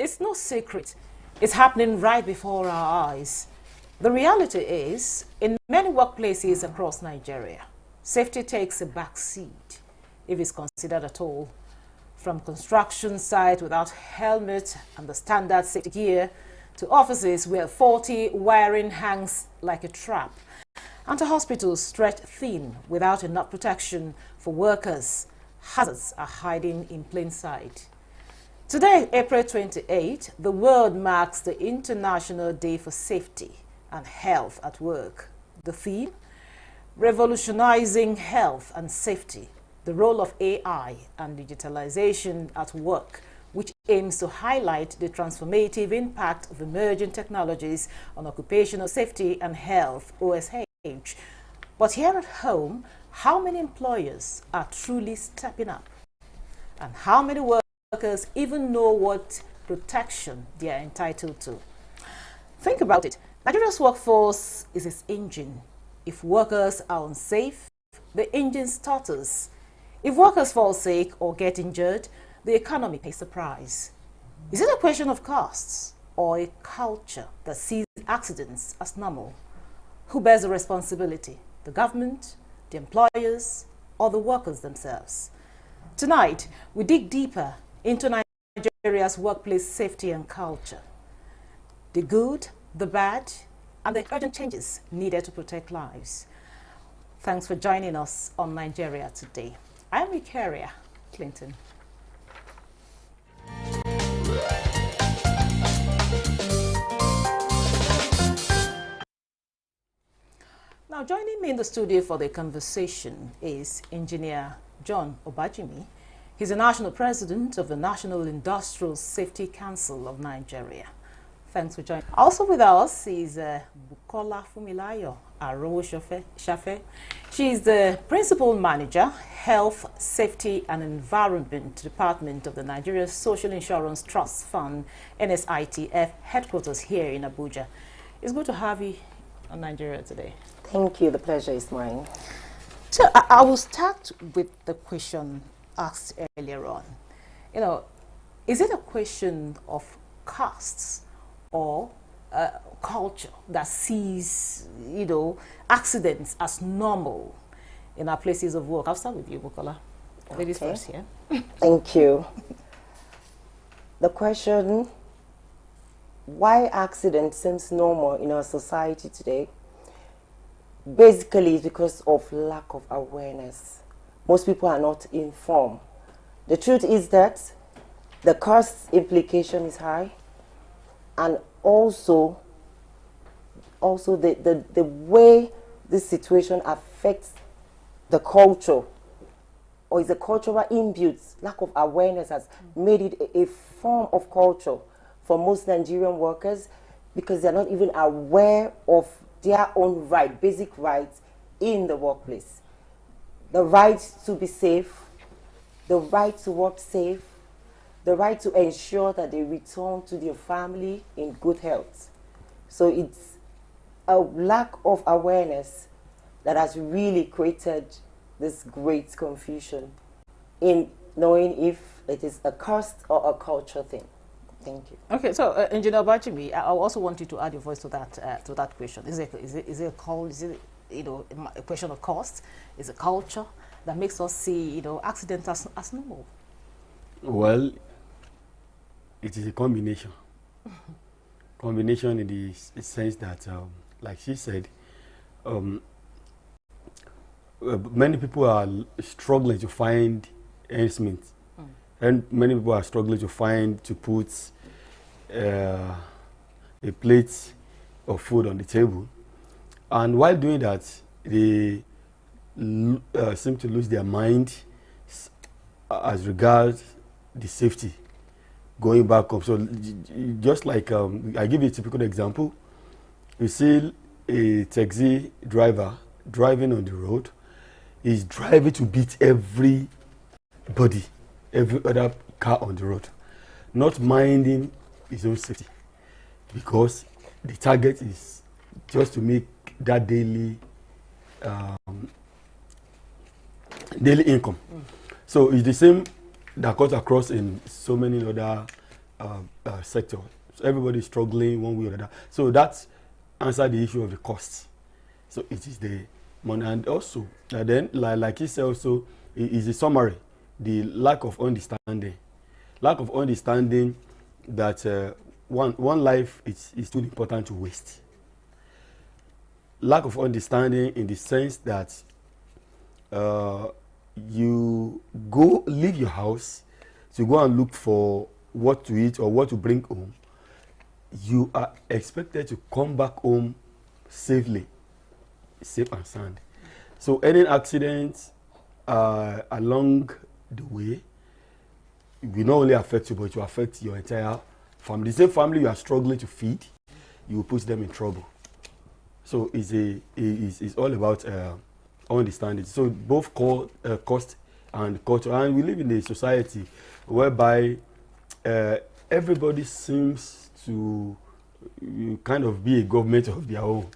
It's no secret. It's happening right before our eyes. The reality is, in many workplaces across Nigeria, safety takes a back seat, if it's considered at all. From construction site without helmet and the standard safety gear, to offices where faulty wiring hangs like a trap, and to hospitals stretched thin without enough protection for workers. Hazards are hiding in plain sight. Today, April 28, the world marks the International Day for Safety and Health at Work. The theme? Revolutionizing health and safety, the role of AI and digitalization at work, which aims to highlight the transformative impact of emerging technologies on occupational safety and health, OSH. But here at home, how many employers are truly stepping up? And how many workers even know what protection they are entitled to? Think about it. Nigeria's workforce is its engine. If workers are unsafe, the engine stutters. If workers fall sick or get injured, the economy pays the price. Is it a question of costs or a culture that sees accidents as normal? Who bears the responsibility? The government, the employers, or the workers themselves? Tonight, we dig deeper into Nigeria's workplace safety and culture. The good, the bad, and the urgent changes needed to protect lives. Thanks for joining us on Nigeria Today. I'm Victoria Clinton. Now, joining me in the studio for the conversation is Engineer John Obajimi. He's the National President of the National Industrial Safety Council of Nigeria. Thanks for joining. Also with us is Bukola Fumilayo Shafe. She is the Principal Manager, Health, Safety and Environment Department of the Nigeria Social Insurance Trust Fund, NSITF, headquarters here in Abuja. It's good to have you on Nigeria Today. Thank you. The pleasure is mine. So I will start with the question asked earlier on. You know, is it a question of costs or culture that sees, accidents as normal in our places of work? I'll start with you, Bukola. Ladies first here. Thank you. The question, why accident seems normal in our society today, basically is because of lack of awareness. Most people are not informed. The truth is that the cost implication is high, and also the way this situation affects the culture, or is a cultural inbuilt lack of awareness has made it a form of culture for most Nigerian workers, because they're not even aware of their own right, basic rights in the workplace. The right to be safe, the right to work safe, the right to ensure that they return to their family in good health. So it's a lack of awareness that has really created this great confusion in knowing if it is a cost or a culture thing. Thank you. Okay, so Engineer Obajimi, I also want you to add your voice to that question. Is it a question of cost? Is it culture that makes us see accidents as normal? Well, it is a combination. Combination in the sense that, like she said, many people are struggling to find ends meet, and many people are struggling to put a plate of food on the table, and while doing that, they seem to lose their mind as regards the safety going back up. So just like I give you a typical example, you see a taxi driver driving on the road, is driving to beat every other car on the road, not minding his own safety, because the target is just to make that daily income. So it's the same that cuts across in so many other sector. So everybody's struggling one way or another. So that answers the issue of the costs. So it is the money, and also then like he said, also it is a summary. The lack of understanding that one life is too important to waste. Lack of understanding in the sense that you leave your house to go and look for what to eat or what to bring home. You are expected to come back home safely, safe and sound. So any accident along the way will not only affect you, but it will affect your entire family. The same family you are struggling to feed, you will put them in trouble. So it's all about understanding. So both cost and culture. And we live in a society whereby everybody seems to kind of be a government of their own.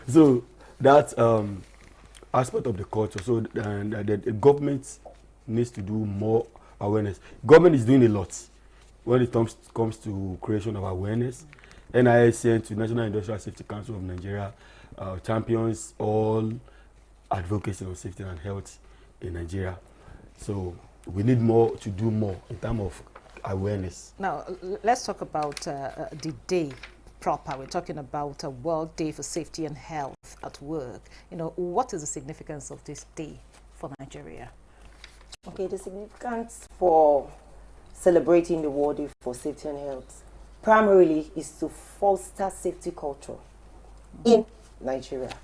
So that's aspect of the culture. So the government needs to do more awareness. Government is doing a lot when it comes to creation of awareness. NISN to National Industrial Safety Council of Nigeria champions all advocacy on safety and health in Nigeria. So we need to do more in terms of awareness. Now, let's talk about the day proper. We're talking about a World Day for Safety and Health at Work. What is the significance of this day for Nigeria? Okay, the significance for celebrating the World Day for Safety and Health primarily is to foster safety culture in Nigeria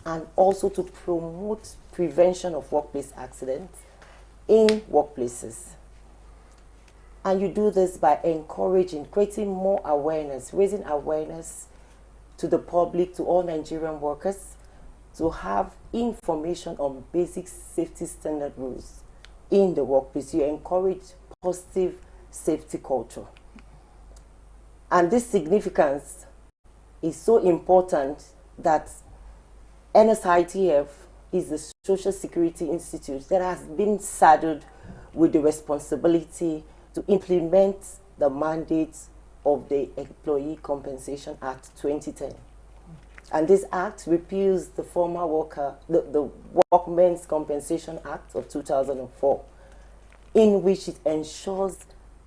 and also to promote prevention of workplace accidents in workplaces. And you do this by creating more awareness, raising awareness to the public, to all Nigerian workers, to have information on basic safety standard rules in the workplace. You encourage positive safety culture. And this significance is so important that NSITF is the Social Security Institute that has been saddled with the responsibility to implement the mandates of the Employee Compensation Act 2010. And this act repeals the former the Workmen's Compensation Act of 2004, in which it ensures,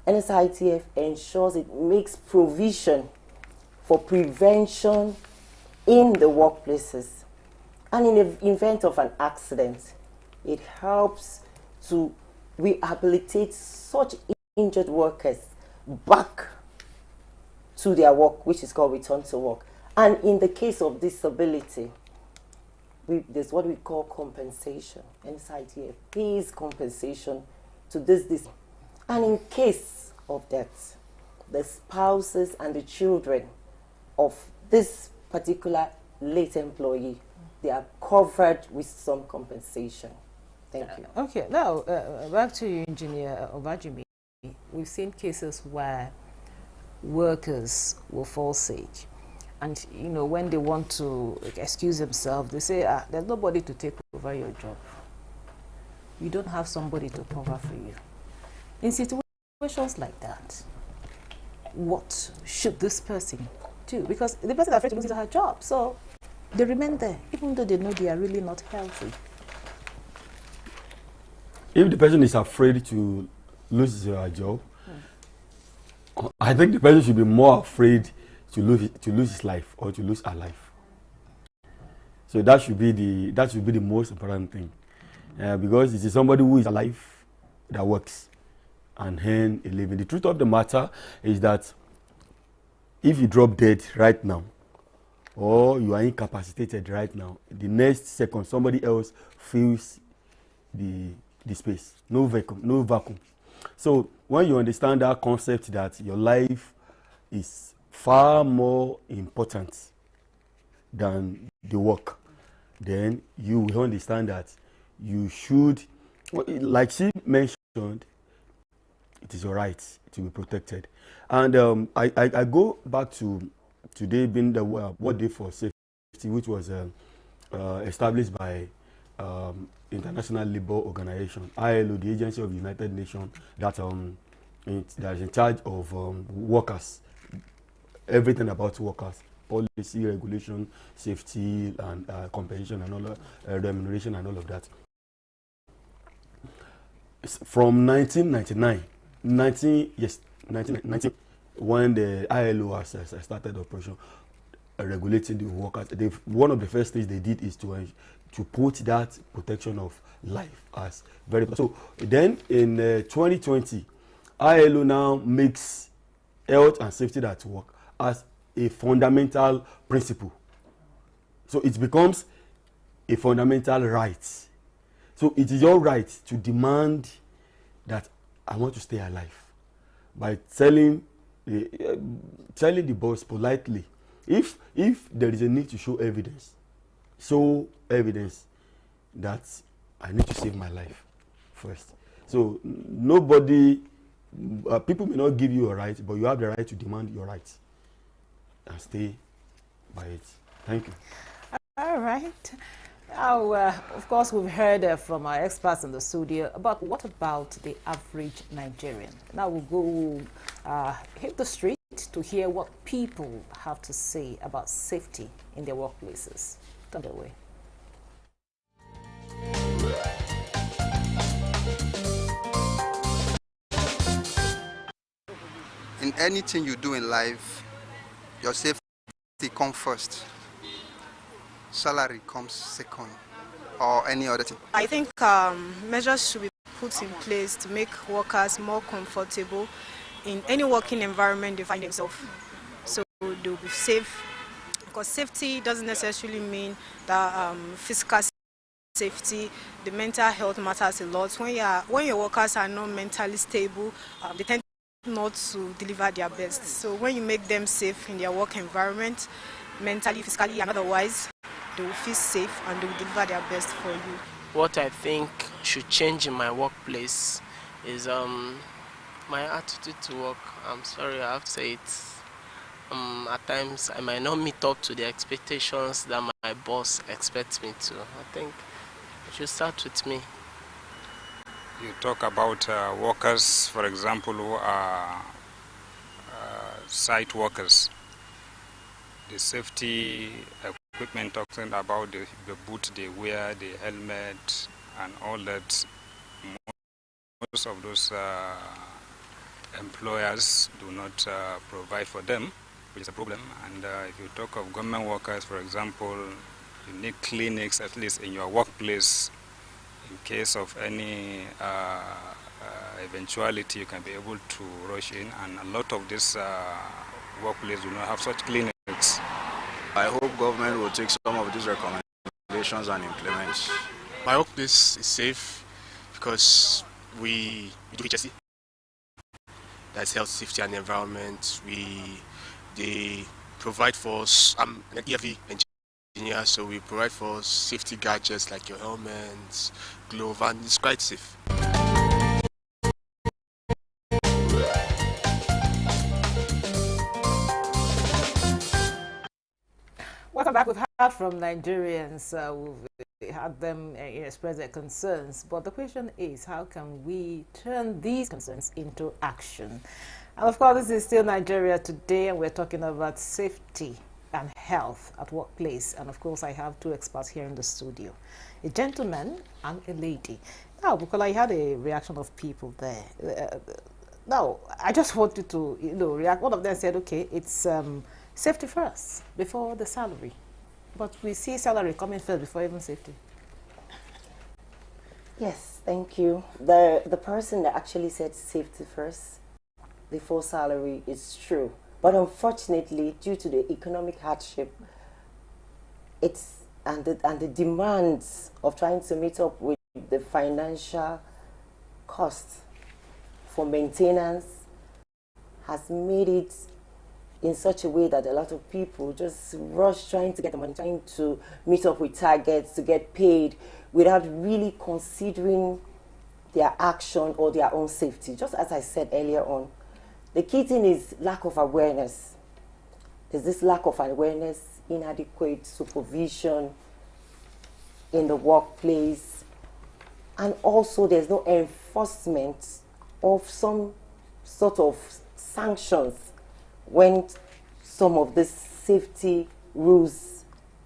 NSITF ensures it makes provision for prevention in the workplaces. And in the event of an accident, it helps to rehabilitate such injured workers back to their work, which is called return to work. And in the case of disability, there's what we call compensation. NSITF pays compensation to this. And in case of death, the spouses and the children of this particular late employee, they are covered with some compensation. Thank you. Okay, now back to you, Engineer Obajimi. We've seen cases where workers will fall sick, and when they want to excuse themselves, they say, there's nobody to take over your job. You don't have somebody to cover for you. In situations like that, what should this person do? Because the person is afraid to lose her job, so they remain there, even though they know they are really not healthy. If the person is afraid to lose their job, I think the person should be more afraid to lose his life or to lose her life. So that should be the most important thing, because it is somebody who is alive that works and earn a living. The truth of the matter is that if you drop dead right now, or you are incapacitated right now, the next second somebody else fills the space. No vacuum. So when you understand that concept that your life is far more important than the work, then you will understand that you should, like she mentioned, it is your right to be protected. And I go back to today being the World Day for Safety, which was established by International Labour Organization, ILO, the agency of the United Nations that that is in charge of workers, everything about workers, policy, regulation, safety, and compensation, and all remuneration, and all of that. From 1999, 1990, when the ILO has started operation regulating the workers, one of the first things they did is to put that protection of life as very important. So then in 2020, ILO now makes health and safety at work as a fundamental principle. So it becomes a fundamental right. So it is your right to demand that I want to stay alive by telling the boss politely, if there is a need to show evidence that I need to save my life first. So nobody, people may not give you a right, but you have the right to demand your rights and stay by it. Thank you. All right. Now, of course, we've heard from our experts in the studio about what about the average Nigerian. Now we'll go hit the street to hear what people have to say about safety in their workplaces. Turn away. In anything you do in life, your safety comes first. Salary comes second, or any other thing. I think measures should be put in place to make workers more comfortable in any working environment they find themselves, so they'll be safe. Because safety doesn't necessarily mean that physical safety. The mental health matters a lot. When your workers are not mentally stable, they tend not to deliver their best. So when you make them safe in their work environment, mentally, physically, and otherwise, they will feel safe and they will deliver their best for you. What I think should change in my workplace is my attitude to work. I'm sorry, I have to say it. At times, I might not meet up to the expectations that my boss expects me to. I think it should start with me. You talk about workers, for example, who are site workers. The safety equipment, talking about the boot they wear, the helmet, and all that. Most of those employers do not provide for them, which is a problem. And if you talk of government workers, for example, you need clinics, at least in your workplace. In case of any eventuality, you can be able to rush in, and a lot of these workplaces do not have such clinics. I hope government will take some of these recommendations and implement. My workplace is safe because we do HSE. That's health, safety and environment. They provide for us. I'm an EFE engineer, so we provide for us safety gadgets like your helmets, glove, and it's quite safe. Welcome back. We've heard from Nigerians. We've had them express their concerns. But the question is, how can we turn these concerns into action? And of course, this is still Nigeria Today, and we're talking about safety and health at workplace. And of course, I have two experts here in the studio, a gentleman and a lady. Now, Bukola, I had a reaction of people there. Now, I just wanted to react. One of them said, okay, it's safety first before the salary. But we see salary coming first before even safety. Yes, thank you. The person that actually said safety first before salary is true. But unfortunately, due to the economic hardship, and the demands of trying to meet up with the financial cost for maintenance has made it in such a way that a lot of people just rush trying to get the money, trying to meet up with targets to get paid without really considering their action or their own safety. Just as I said earlier on, the key thing is lack of awareness. There's this lack of awareness, inadequate supervision in the workplace, and also there's no enforcement of some sort of sanctions when some of the safety rules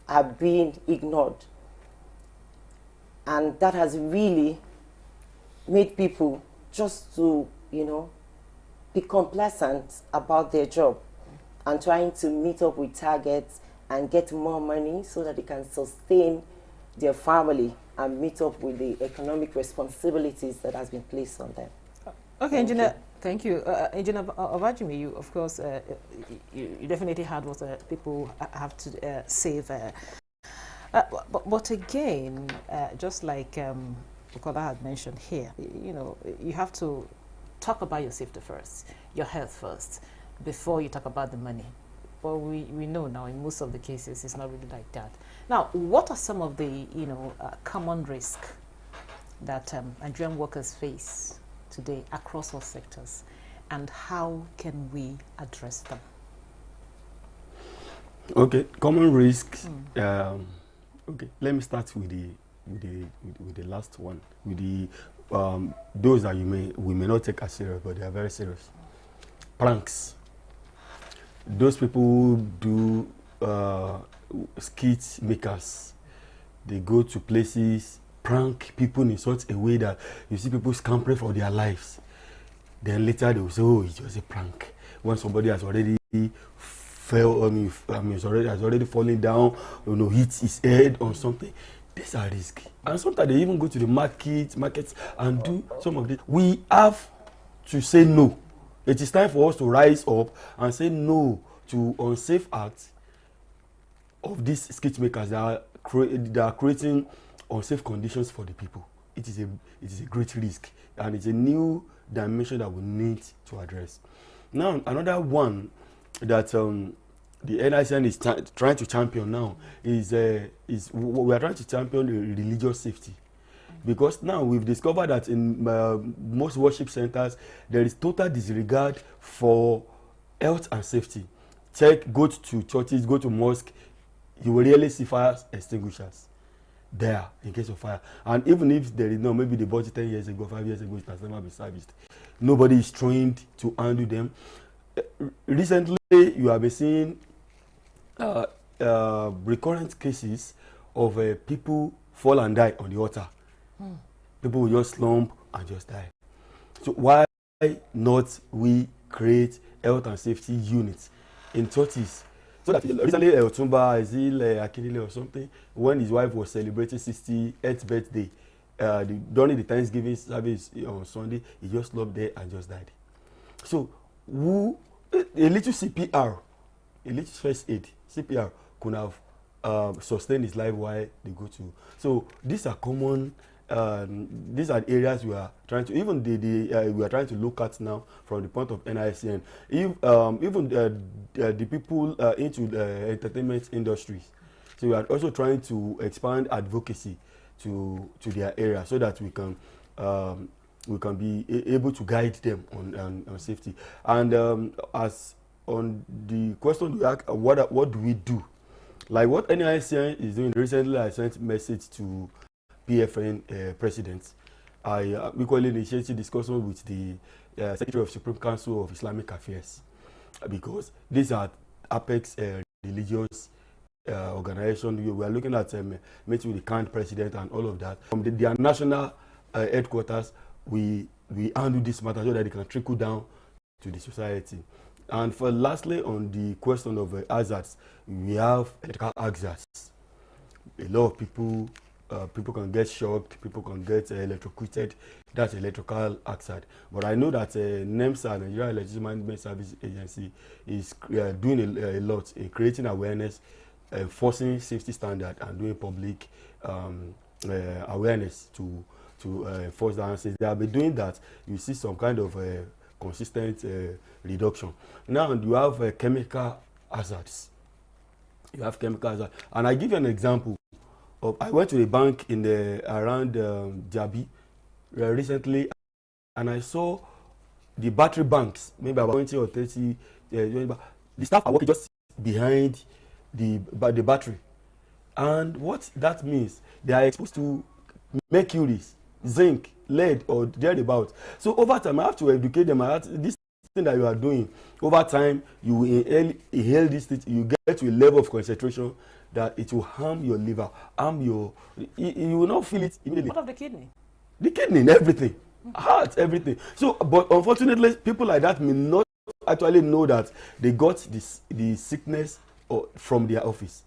are being ignored. And that has really made people just to, you know, be complacent about their job and trying to meet up with targets and get more money so that they can sustain their family and meet up with the economic responsibilities that has been placed on them. Okay, Engineer, thank you. Engineer Obajimi, you, of course, you definitely heard what people have to say there. But again, just like Bukola had mentioned here, you know, you have to talk about your safety first, your health first, before you talk about the money. But we know now in most of the cases it's not really like that. Now, what are some of the, you know, common risks that Nigerian workers face today across all sectors, and how can we address them? Okay, common risks. Okay, let me start with the last one, with the those that we may not take as serious, but they are very serious. Pranks. Those people who do skit makers, they go to places, prank people in such a way that you see people scampering for their lives. Then later they will say, oh, it's just a prank. When somebody has already fell, has already fallen down, you know, hit his head on something. These are risky. And sometimes they even go to the markets and do some of this. We have to say no. It is time for us to rise up and say no to unsafe acts of these skit makers that are creating unsafe conditions for the people. It is a great risk, and it's a new dimension that we need to address. Now, another one that the NICN is trying to champion now is we are trying to champion religious safety. Because now we've discovered that in most worship centers, there is total disregard for health and safety. Go to churches, go to mosque, you will really see fire extinguishers there in case of fire. And even if there is no, maybe they bought it 10 years ago, 5 years ago, it has never been serviced. Nobody is trained to handle them. Recently, you have been seeing recurrent cases of people fall and die on the altar. People will just slump and just die. So why not we create health and safety units in churches? So that recently Otumba Ezil Akinile or something, when his wife was celebrating 68th birthday, during the Thanksgiving service on Sunday, he just slumped there and just died. So a little CPR, a little first aid, CPR could have sustained his life while they go to. So these are common. These are areas we are trying to, even we are trying to look at now from the point of NICN. Even the people into the entertainment industries. So we are also trying to expand advocacy to their area so that we can be able to guide them on safety. And as on the question you ask, what do we do? Like what NICN is doing recently, I sent a message to PFN presidents. I equally initiated discussion with the Secretary of Supreme Council of Islamic Affairs, because these are apex religious organizations. We are looking at meeting with the current president and all of that. From their national headquarters, we handle this matter so that it can trickle down to the society. And for lastly, on the question of hazards, we have electrical hazards. A lot of people can get shocked, people can get electrocuted. That's electrical hazard. But I know that NEMSA, Nigeria Electricity Management Service Agency, is doing a lot in creating awareness, enforcing safety standard, and doing public awareness to enforce the answers. They have been doing that. You see some kind of consistent reduction. Now you have chemical hazards. You have chemical hazards, and I give you an example. I went to a bank in around Jabi recently, and I saw the battery banks, maybe about 20 or 30. The staff are working just behind the battery, and what that means, they are exposed to mercury, zinc, lead, or thereabout. So over time, I have to educate them. This that you are doing, over time, you will inhale this, you get to a level of concentration that it will harm your liver, you will not feel it immediately. What of the kidney? The kidney, everything, heart, everything. So, but unfortunately, people like that may not actually know that they got the sickness from their office.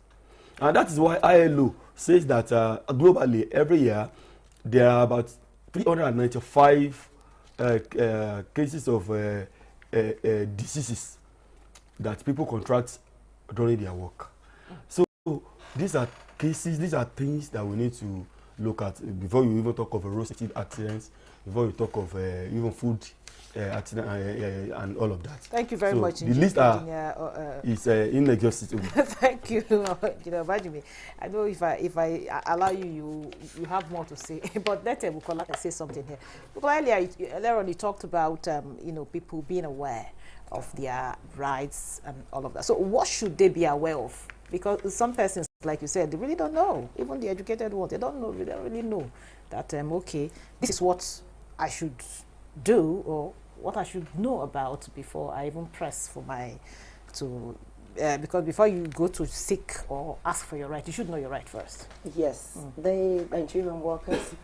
And that is why ILO says that globally, every year, there are about 395 cases of diseases that people contract during their work. So these are cases, these are things that we need to look at before you even talk of road safety accidents, before you talk of even food accident and all of that. Thank you very much. The list is inexhaustible. Thank you, Bajimi. I know if I allow you have more to say, but let Bukola say something here. Because earlier on you talked about people being aware of their rights and all of that. So what should they be aware of? Because some persons, like you said, they really don't know. Even the educated ones, they don't know. They don't really know that okay, this is what I should do or what I should know about before I even press for because before you go to seek or ask for your right, you should know your right first. Yes, the Nigerian workers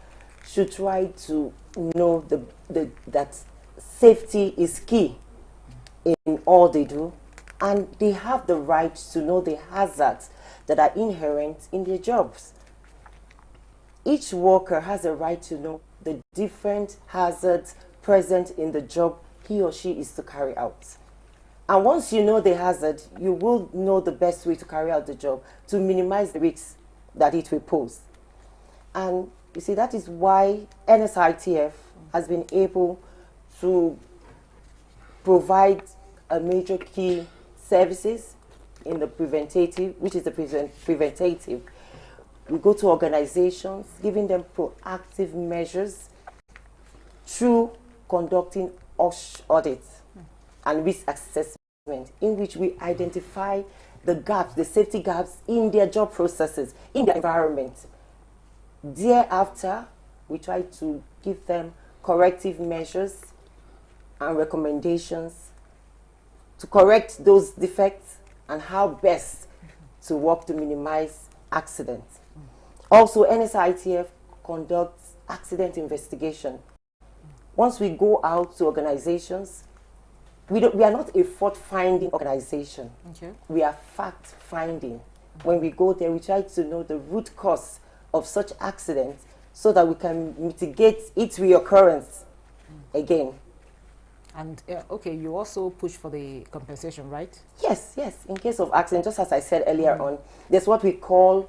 should try to know that safety is key in all they do, and they have the right to know the hazards that are inherent in their jobs. Each worker has a right to know the different hazards present in the job he or she is to carry out. And once you know the hazard, you will know the best way to carry out the job to minimize the risks that it will pose. And you see, that is why NSITF has been able to provide a major key services in the preventative, which is the preventative. We go to organizations, giving them proactive measures through conducting audits and risk assessment, in which we identify the gaps, the safety gaps in their job processes, in their environment. Thereafter, we try to give them corrective measures and recommendations to correct those defects and how best to work to minimize accidents. Also, NSITF conducts accident investigation. Once we go out to organizations, we are not a fault-finding organization. Okay. We are fact-finding. When we go there, we try to know the root cause of such accidents so that we can mitigate its reoccurrence again. And okay, you also push for the compensation, right? Yes, yes. In case of accident, just as I said earlier on, there's what we call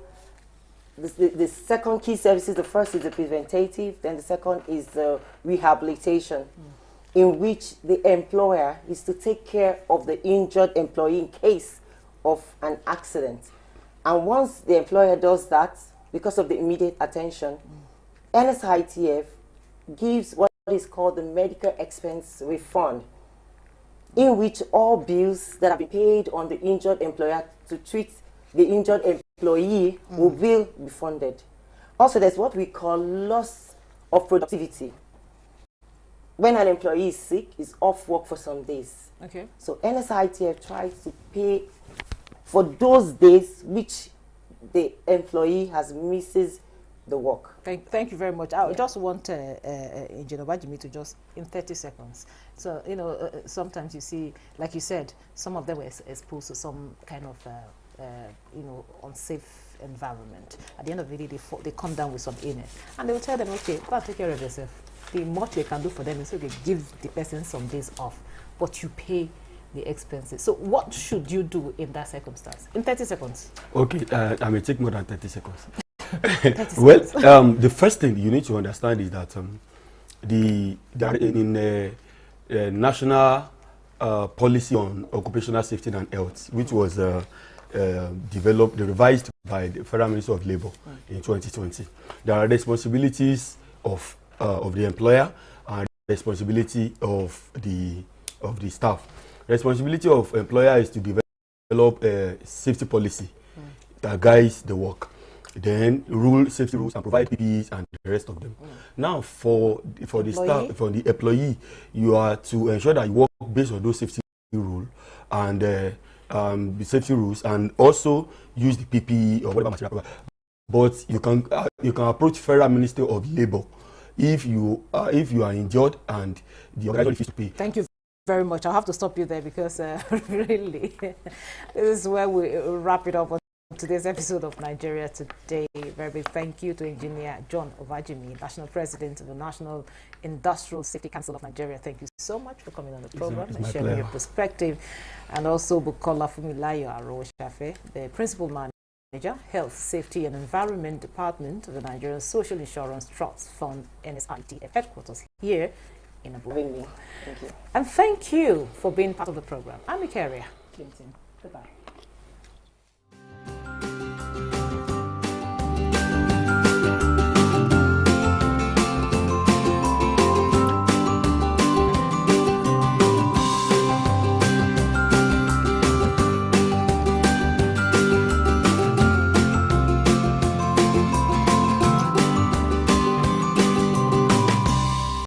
the second key services. The first is the preventative, then the second is the rehabilitation, in which the employer is to take care of the injured employee in case of an accident. And once the employer does that, because of the immediate attention, NSITF gives what is called the medical expense refund, in which all bills that have been paid on the injured employer to treat the injured employee will be funded. Also, there's what we call loss of productivity. When an employee is sick, is off work for some days. Okay. So NSITF tries to pay for those days which the employee has misses the work. Thank you very much. I just want Engineer Bajimi to just, in 30 seconds. So, sometimes you see, like you said, some of them were exposed to some kind of, unsafe environment. At the end of the day, they come down with some illness. And they will tell them, okay, go and take care of yourself. The much they can do for them is, okay, give the person some days off, but you pay the expenses. So what should you do in that circumstance? In 30 seconds. Okay, I may take more than 30 seconds. Well, the first thing you need to understand is that in national policy on occupational safety and health, which was revised by the Federal Ministry of Labour in 2020, there are responsibilities of the employer and responsibility of the staff. Responsibility of employer is to develop a safety policy that guides the work. then safety rules, and provide PPEs and the rest of them. Now, for the staff, for the employee, you are to ensure that you work based on those safety rules and the safety rules, and also use the PPE or whatever material. But you can approach Federal Ministry of Labour if you are injured and the organization refuses to pay. Thank you very much. I'll have to stop you there because really, this is where we wrap it up on today's episode of Nigeria Today. Very big thank you to Engineer John Ovajimi, National President of the National Industrial Safety Council of Nigeria. Thank you so much for coming on the program and sharing your perspective. And also Bukola Fumilayo Aroshafe, the Principal Manager, Health, Safety and Environment Department of the Nigerian Social Insurance Trust Fund, NSITF headquarters here in Abuja. Thank you. And thank you for being part of the program. I'm Ikaria Clinton. Goodbye.